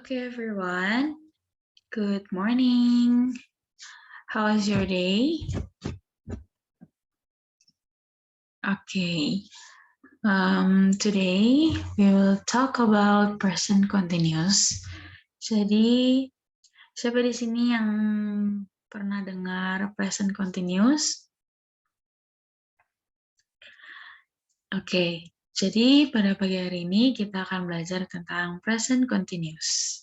Okay, everyone. Good morning. How was your day? Okay. Today we will talk about present continuous. Jadi, siapa di sini yang pernah dengar present continuous? Oke. Jadi, pada pagi hari ini kita akan belajar tentang present continuous.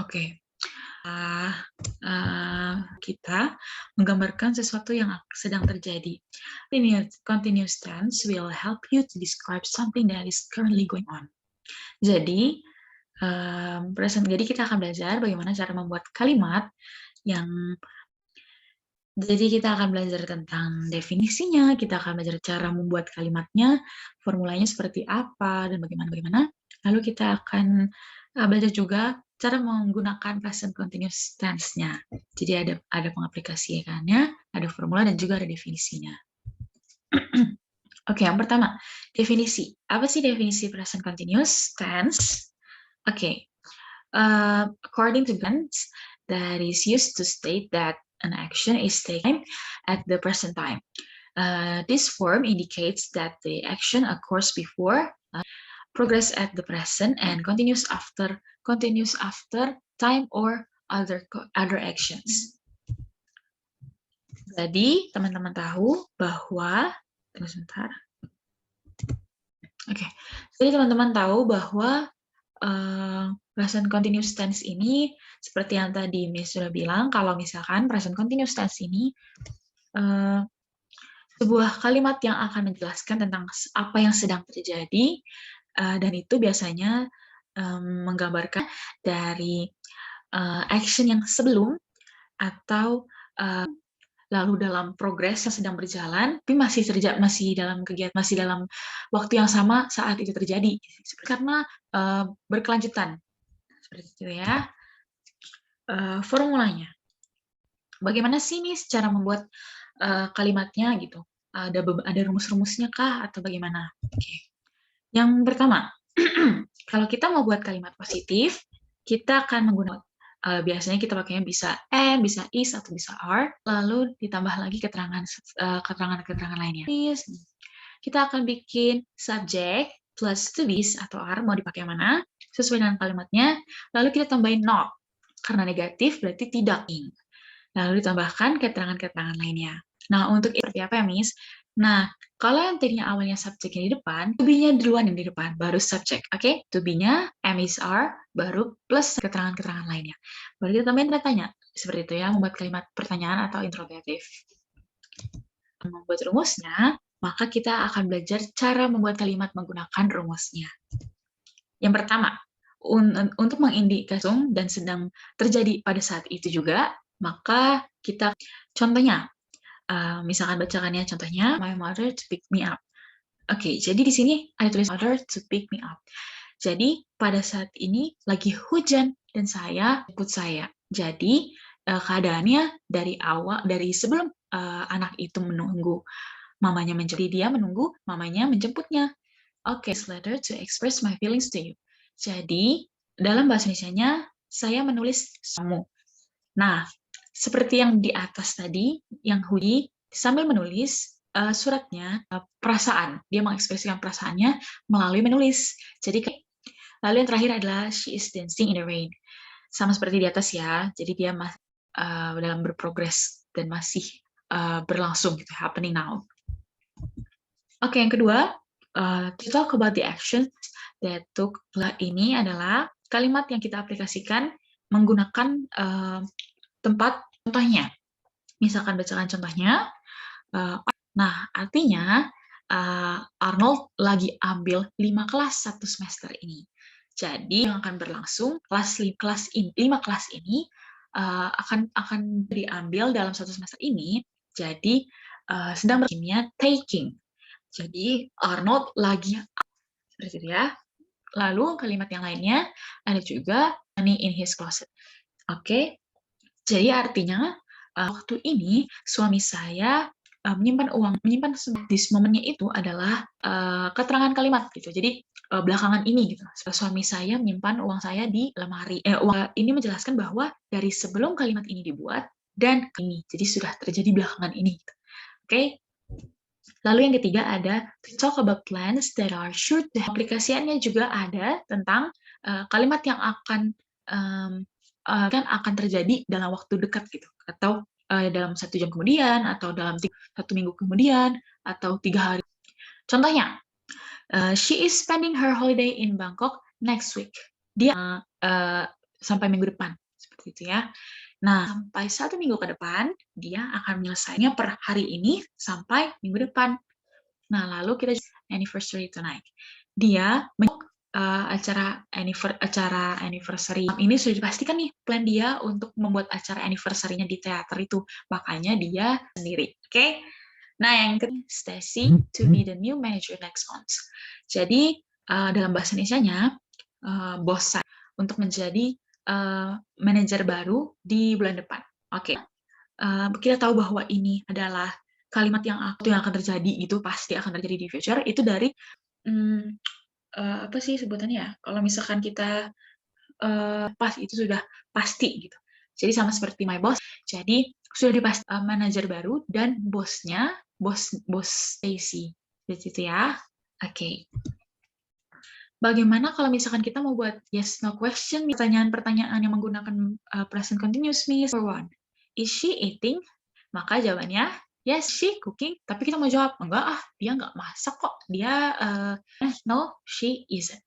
Oke. Kita menggambarkan sesuatu yang sedang terjadi. Continuous tense will help you to describe something that is currently going on. Jadi, jadi kita akan belajar bagaimana cara membuat kalimat yang jadi kita akan belajar tentang definisinya, kita akan belajar cara membuat kalimatnya, formulanya seperti apa, dan bagaimana. Lalu kita akan belajar juga cara menggunakan present continuous tense-nya. Jadi ada pengaplikasiannya, ada formula, dan juga ada definisinya. Oke, yang pertama, definisi. Apa sih definisi present continuous tense? Oke. According to tense, that is used to state that an action is taken at the present time. This form indicates that the action occurs before, progress at the present, and continues after time or other actions. Jadi teman-teman tahu bahwa Jadi teman-teman tahu bahwa present continuous tense ini seperti yang tadi Miss sudah bilang, kalau misalkan present continuous tense ini sebuah kalimat yang akan menjelaskan tentang apa yang sedang terjadi, dan itu biasanya menggambarkan dari action yang sebelum atau lalu dalam progres yang sedang berjalan, tapi masih dalam waktu yang sama saat itu terjadi, karena berkelanjutan seperti itu ya. Formulanya, bagaimana sih nih cara membuat kalimatnya gitu? Ada rumus-rumusnya kah atau bagaimana? Oke. Yang pertama, kalau kita mau buat kalimat positif, kita akan menggunakan biasanya kita pakainya bisa and, bisa is, atau bisa are, lalu ditambah lagi keterangan lainnya. Kita akan bikin subject plus to be atau are, mau dipakai yang mana, sesuai dengan kalimatnya, lalu kita tambahin not, karena negatif berarti tidak. Lalu ditambahkan keterangan-keterangan lainnya. Nah, untuk seperti apa ya, Miss? Nah, kalau yang tadinya awalnya subjeknya di depan, to be-nya duluan yang di depan, baru subjek. Oke? To be-nya, am, is, are, baru plus keterangan-keterangan lainnya. Baru kita tambahin tanda tanya. Seperti itu ya, membuat kalimat pertanyaan atau interrogative. Membuat rumusnya, maka kita akan belajar cara membuat kalimat menggunakan rumusnya. Yang pertama, untuk mengindikasikan dan sedang terjadi pada saat itu juga, maka kita contohnya, misalkan bacakannya contohnya, my mother to pick me up. Oke, jadi di sini ada tulis mother to pick me up. Jadi pada saat ini lagi hujan dan saya jemput saya. Jadi keadaannya dari sebelum anak itu menunggu mamanya menjemput, dia menunggu mamanya menjemputnya. Oke, this letter to express my feelings to you. Jadi dalam bahasa Indonesianya saya menulis kamu. Nah, seperti yang di atas tadi, yang Hudi sambil menulis suratnya, perasaan. Dia mengekspresikan perasaannya melalui menulis. Jadi, lalu yang terakhir adalah she is dancing in the rain. Sama seperti di atas ya. Jadi dia dalam berprogres dan masih berlangsung gitu, happening now. Oke, yang kedua, to talk about the actions that took place. Ini adalah kalimat yang kita aplikasikan menggunakan tempat contohnya. Misalkan bacakan contohnya. Nah, artinya Arnold lagi ambil 5 kelas satu semester ini. Jadi yang akan berlangsung 5 kelas ini akan diambil dalam satu semester ini. Jadi sedang berkimia taking. Jadi Arnold lagi seperti itu ya. Lalu kalimat yang lainnya ada juga money in his closet. Oke. Jadi artinya waktu ini suami saya menyimpan this momennya itu adalah keterangan kalimat gitu. Jadi belakangan ini gitu, suami saya menyimpan uang saya di lemari. Ini menjelaskan bahwa dari sebelum kalimat ini dibuat dan ini, jadi sudah terjadi belakangan ini. Gitu. Oke. Lalu yang ketiga ada to talk about plans that are sure to. Aplikasiannya juga ada tentang kalimat yang akan terjadi dalam waktu dekat gitu, atau dalam 1 jam kemudian, atau dalam 1 minggu kemudian, atau 3 hari. Contohnya, she is spending her holiday in Bangkok next week. Dia sampai minggu depan, seperti itu ya. Nah, sampai 1 minggu ke depan, dia akan menyelesaikannya per hari ini sampai minggu depan. Nah, lalu kita anniversary tonight. Dia acara anniversary ini sudah dipastikan nih plan dia untuk membuat acara anniversary-nya di teater itu. Makanya dia sendiri. Oke? Nah, yang ketiga, Stacy to be the new manager next month. Jadi, dalam bahasa Indonesianya, bos saya untuk menjadi manajer baru di bulan depan. Oke. Kita tahu bahwa ini adalah kalimat yang akan terjadi gitu, pasti akan terjadi di future, itu dari apa sih sebutannya ya? Kalau misalkan kita pas itu sudah pasti gitu. Jadi sama seperti my boss. Jadi sudah dipasti manajer baru dan bosnya bos Stacy. Gitu ya. Oke. Bagaimana kalau misalkan kita mau buat yes no question, pertanyaan-pertanyaan yang menggunakan present continuous means for one. Is she eating? Maka jawabannya yes, she cooking. Tapi kita mau jawab enggak dia nggak masak kok. Dia no, she isn't.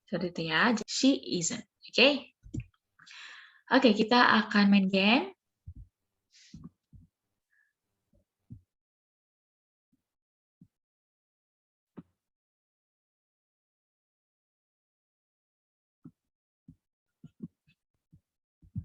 Seperti itu ya. She isn't. Oke. Oke, kita akan main game.